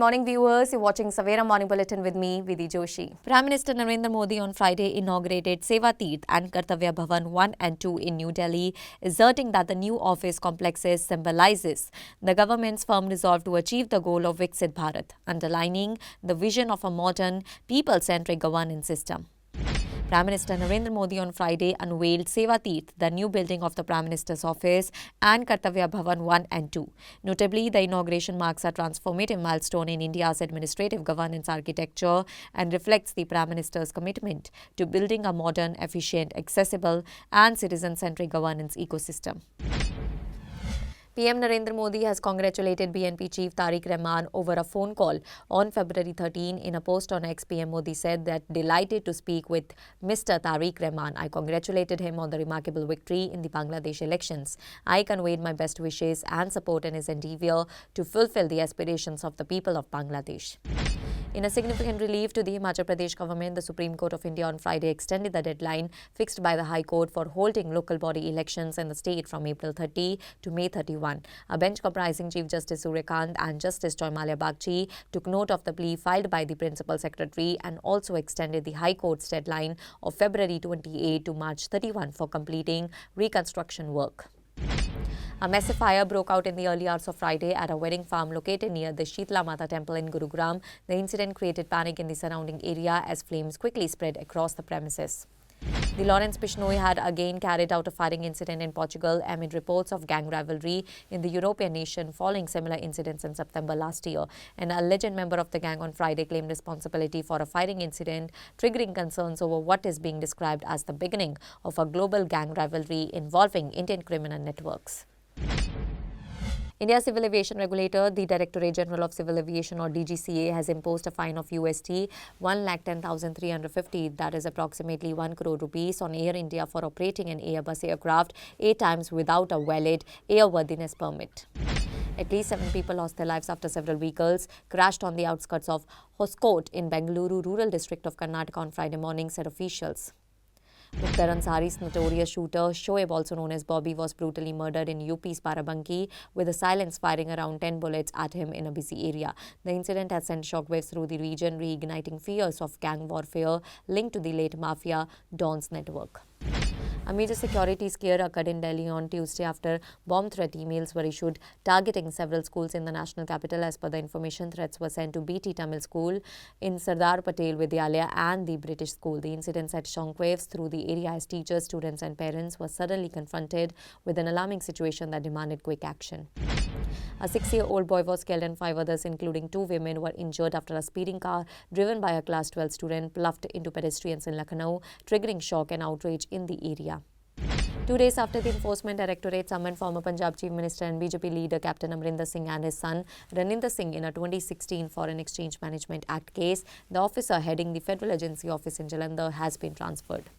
morning, viewers. You're watching Savera Morning Bulletin with me, Vidhi Joshi. Prime Minister Narendra Modi on Friday inaugurated Seva Tirth and Kartavya Bhavan 1 and 2 in New Delhi, asserting that the new office complexes symbolizes the government's firm resolve to achieve the goal of Viksit Bharat, underlining the vision of a modern, people-centric governance system. Prime Minister Narendra Modi on Friday unveiled Seva Tirth, the new building of the Prime Minister's office, and Kartavya Bhavan 1 and 2. Notably, the inauguration marks a transformative milestone in India's administrative governance architecture and reflects the Prime Minister's commitment to building a modern, efficient, accessible and citizen-centric governance ecosystem. PM Narendra Modi has congratulated BNP chief Tariq Rahman over a phone call on February 13. In a post on X, PM Modi said that delighted to speak with Mr. Tariq Rahman. I congratulated him on the remarkable victory in the Bangladesh elections. I conveyed my best wishes and support in his endeavour to fulfill the aspirations of the people of Bangladesh. In a significant relief to the Himachal Pradesh government, the Supreme Court of India on Friday extended the deadline fixed by the High Court for holding local body elections in the state from April 30 to May 31. A bench comprising Chief Justice Suryakant and Justice Joymalia Bagchi took note of the plea filed by the Principal Secretary and also extended the High Court's deadline of February 28 to March 31 for completing reconstruction work. A massive fire broke out in the early hours of Friday at a wedding farm located near the Shitla Mata temple in Gurugram. The incident created panic in the surrounding area as flames quickly spread across the premises. The Lawrence Bishnoi had again carried out a firing incident in Portugal amid reports of gang rivalry in the European nation following similar incidents in September last year. An alleged member of the gang on Friday claimed responsibility for a firing incident, triggering concerns over what is being described as the beginning of a global gang rivalry involving Indian criminal networks. India's civil aviation regulator, the Directorate General of Civil Aviation or DGCA, has imposed a fine of USD 1,10,350, that is approximately 1 crore rupees, on Air India for operating an Airbus aircraft 8 times without a valid airworthiness permit. At least 7 people lost their lives after several vehicles crashed on the outskirts of Hoskote in Bengaluru, rural district of Karnataka on Friday morning, said officials. Mukhtar Ansari's notorious shooter, Shoaib, also known as Bobby, was brutally murdered in UP's Barabanki with a silence firing around 10 bullets at him in a busy area. The incident has sent shockwaves through the region, reigniting fears of gang warfare linked to the late mafia Don's network. A major security scare occurred in Delhi on Tuesday after bomb threat emails were issued targeting several schools in the national capital. As per the information, threats were sent to BT Tamil School in Sardar Patel Vidyalaya and the British School. The incident set shockwaves through the area as teachers, students and parents were suddenly confronted with an alarming situation that demanded quick action. A 6-year-old boy was killed and 5 others, including 2 women, were injured after a speeding car driven by a Class 12 student ploughed into pedestrians in Lucknow, triggering shock and outrage in the area. 2 days after the Enforcement Directorate summoned former Punjab Chief Minister and BJP leader Captain Amrinder Singh and his son Raninder Singh in a 2016 Foreign Exchange Management Act case, the officer heading the Federal Agency Office in Jalandhar has been transferred.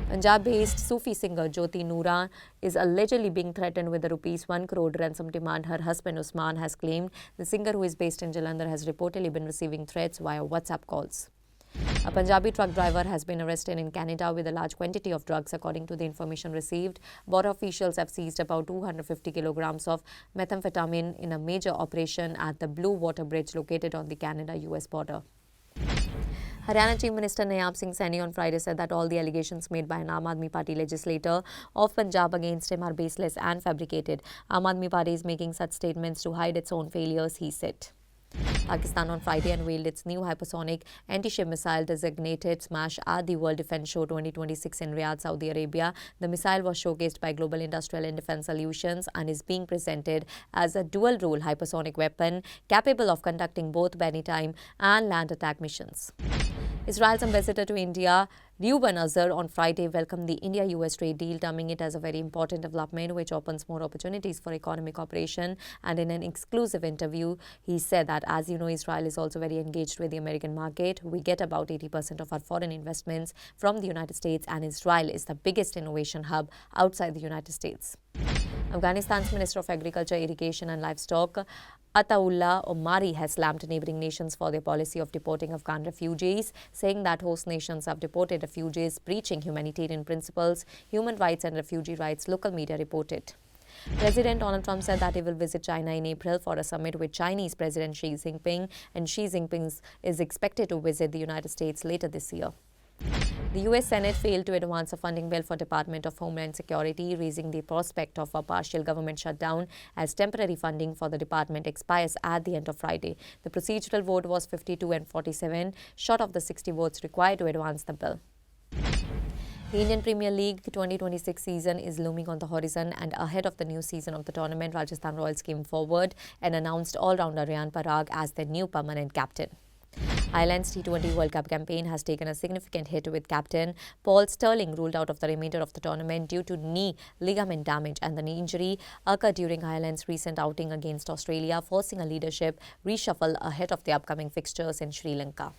Punjab-based Sufi singer Jyoti Noora is allegedly being threatened with a ₹1 crore ransom demand. Her husband Usman has claimed the singer, who is based in Jalandhar, has reportedly been receiving threats via WhatsApp calls. A Punjabi truck driver has been arrested in Canada with a large quantity of drugs, according to the information received. Border officials have seized about 250 kilograms of methamphetamine in a major operation at the Blue Water Bridge located on the Canada-US border. Haryana Chief Minister Nayaab Singh Saini on Friday said that all the allegations made by an Aam Aadmi Party legislator of Punjab against him are baseless and fabricated. Aam Aadmi Party is making such statements to hide its own failures, he said. Pakistan on Friday unveiled its new hypersonic anti-ship missile designated Smash at the World Defence Show 2026 in Riyadh, Saudi Arabia. The missile was showcased by Global Industrial and Defence Solutions and is being presented as a dual-role hypersonic weapon capable of conducting both maritime and land attack missions. Israel's ambassador to India, Reuben Azar, on Friday welcomed the India-US trade deal, terming it as a very important development which opens more opportunities for economic cooperation. And in an exclusive interview, he said that, as you know, Israel is also very engaged with the American market. We get about 80% of our foreign investments from the United States, and Israel is the biggest innovation hub outside the United States. Afghanistan's Minister of Agriculture, Irrigation and Livestock, Ataullah Omari, has slammed neighboring nations for their policy of deporting Afghan refugees, saying that host nations have deported refugees breaching humanitarian principles, human rights and refugee rights, local media reported. President Donald Trump said that he will visit China in April for a summit with Chinese President Xi Jinping, and Xi Jinping is expected to visit the United States later this year. The U.S. Senate failed to advance a funding bill for Department of Homeland Security, raising the prospect of a partial government shutdown as temporary funding for the department expires at the end of Friday. The procedural vote was 52 and 47, short of the 60 votes required to advance the bill. The Indian Premier League 2026 season is looming on the horizon, and ahead of the new season of the tournament, Rajasthan Royals came forward and announced all-rounder Ryan Parag as their new permanent captain. Ireland's T20 World Cup campaign has taken a significant hit, with captain Paul Stirling ruled out of the remainder of the tournament due to knee ligament damage, and the knee injury occurred during Ireland's recent outing against Australia, forcing a leadership reshuffle ahead of the upcoming fixtures in Sri Lanka.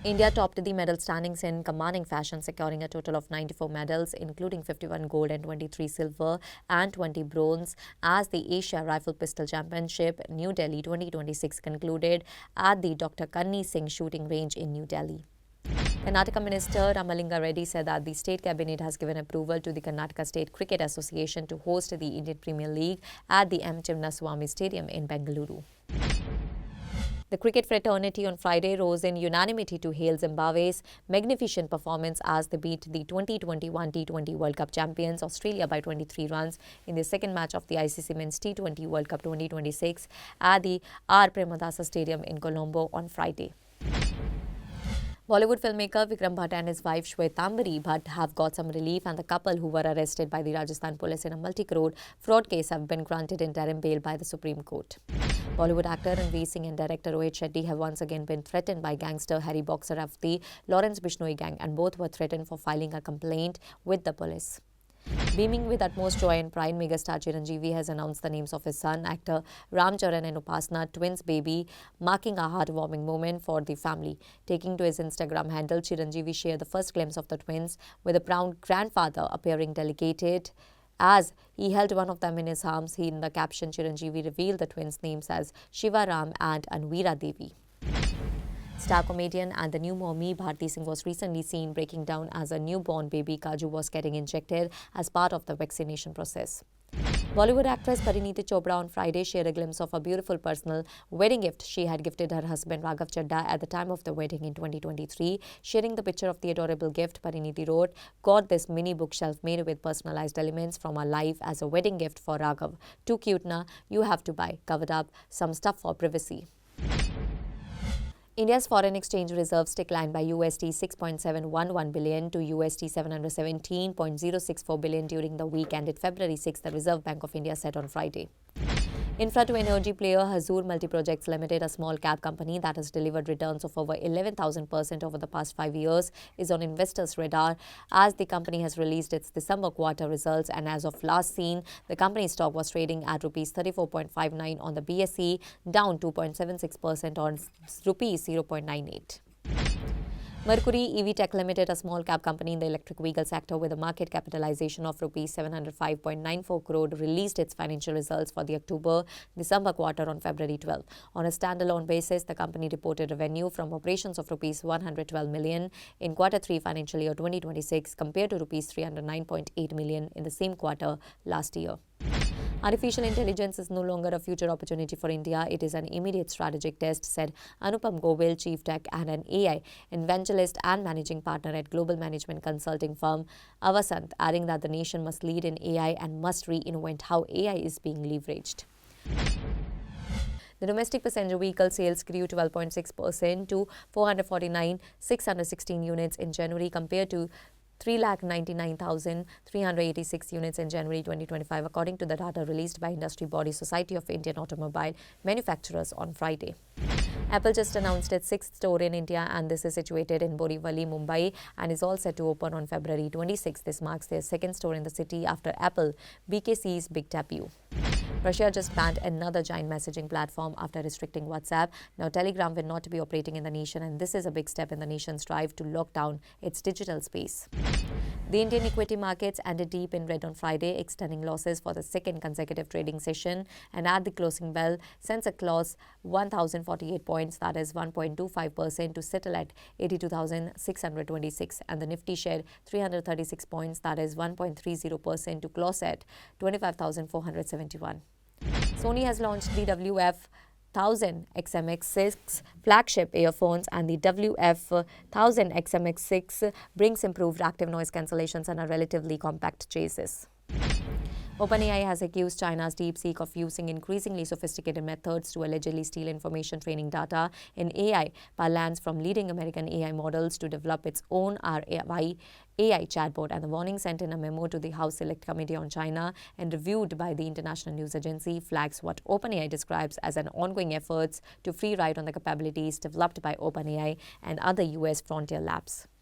India topped the medal standings in commanding fashion, securing a total of 94 medals, including 51 gold and 23 silver and 20 bronze, as the Asia Rifle Pistol Championship New Delhi 2026 concluded at the Dr. Kanni Singh shooting range in New Delhi. Karnataka Minister Ramalinga Reddy said that the state cabinet has given approval to the Karnataka State Cricket Association to host the Indian Premier League at the M. Chinnaswamy Stadium in Bengaluru. The cricket fraternity on Friday rose in unanimity to hail Zimbabwe's magnificent performance as they beat the 2021 T20 World Cup champions Australia by 23 runs in the second match of the ICC Men's T20 World Cup 2026 at the R. Premadasa Stadium in Colombo on Friday. Bollywood filmmaker Vikram Bhatt and his wife Shwetambari Bhatt have got some relief, and the couple who were arrested by the Rajasthan police in a multi-crore fraud case have been granted interim bail by the Supreme Court. Bollywood actor Ranveer Singh and director Rohit Shetty have once again been threatened by gangster Harry Boxer of the Lawrence Bishnoi gang, and both were threatened for filing a complaint with the police. Beaming with utmost joy and pride, megastar Chiranjeevi has announced the names of his son, actor Ram Charan and Upasana, twins baby, marking a heartwarming moment for the family. Taking to his Instagram handle, Chiranjeevi shared the first glimpse of the twins, with a proud grandfather appearing delighted as he held one of them in his arms. In the caption, Chiranjeevi revealed the twins' names as Shiva Ram and Anveera Devi. Star comedian and the new mommy Bharti Singh was recently seen breaking down as a newborn baby Kaju was getting injected as part of the vaccination process. Bollywood actress Parineeti Chopra on Friday shared a glimpse of a beautiful personal wedding gift she had gifted her husband Raghav Chadda at the time of the wedding in 2023. Sharing the picture of the adorable gift, Parineeti wrote, "Got this mini bookshelf made with personalized elements from our life as a wedding gift for Raghav. Too cute na? You have to buy. Covered up some stuff for privacy." India's foreign exchange reserves declined by USD 6.711 billion to USD 717.064 billion during the week ended February 6, the Reserve Bank of India said on Friday. Infra to energy player Hazur Multiprojects Limited, a small cap company that has delivered returns of over 11,000% over the past 5 years, is on investors' radar as the company has released its December quarter results, and as of last seen, the company's stock was trading at rupees 34.59 on the BSE, down 2.76% on rupees 0.98. Mercury EV Tech Limited, a small cap company in the electric vehicle sector with a market capitalization of rupees 705.94 crore, released its financial results for the October-December quarter on February 12. On a standalone basis, the company reported revenue from operations of rupees 112 million in quarter 3 financial year 2026 compared to rupees 309.8 million in the same quarter last year. Artificial intelligence is no longer a future opportunity for India. It is an immediate strategic test, said Anupam Govil, Chief Tech and an AI evangelist and managing partner at global management consulting firm Avasant, adding that the nation must lead in AI and must reinvent how AI is being leveraged. The domestic passenger vehicle sales grew 12.6% to 449,616 units in January compared to 3,99,386 units in January 2025, according to the data released by industry body Society of Indian Automobile Manufacturers on Friday. Apple just announced its 6th store in India, and this is situated in Borivali, Mumbai, and is all set to open on February 26. This marks their 2nd store in the city after Apple BKC's big debut. Russia just banned another giant messaging platform after restricting WhatsApp. Now Telegram will not be operating in the nation, and this is a big step in the nation's drive to lock down its digital space. The Indian equity markets ended deep in red on Friday, extending losses for the second consecutive trading session, and at the closing bell, Sensex lost 1,048 points, that is 1.25%, to settle at 82,626, and the Nifty shed 336 points, that is 1.30%, to close at 25,471. Sony has launched the WF-1000 XMX6 flagship earphones, and the WF-1000 XMX6 brings improved active noise cancellations and a relatively compact chassis. OpenAI has accused China's DeepSeek of using increasingly sophisticated methods to allegedly steal information training data in AI parlance from leading American AI models to develop its own AI chatbot, and the warning, sent in a memo to the House Select Committee on China and reviewed by the international news agency, flags what OpenAI describes as an ongoing efforts to free ride on the capabilities developed by OpenAI and other US frontier labs.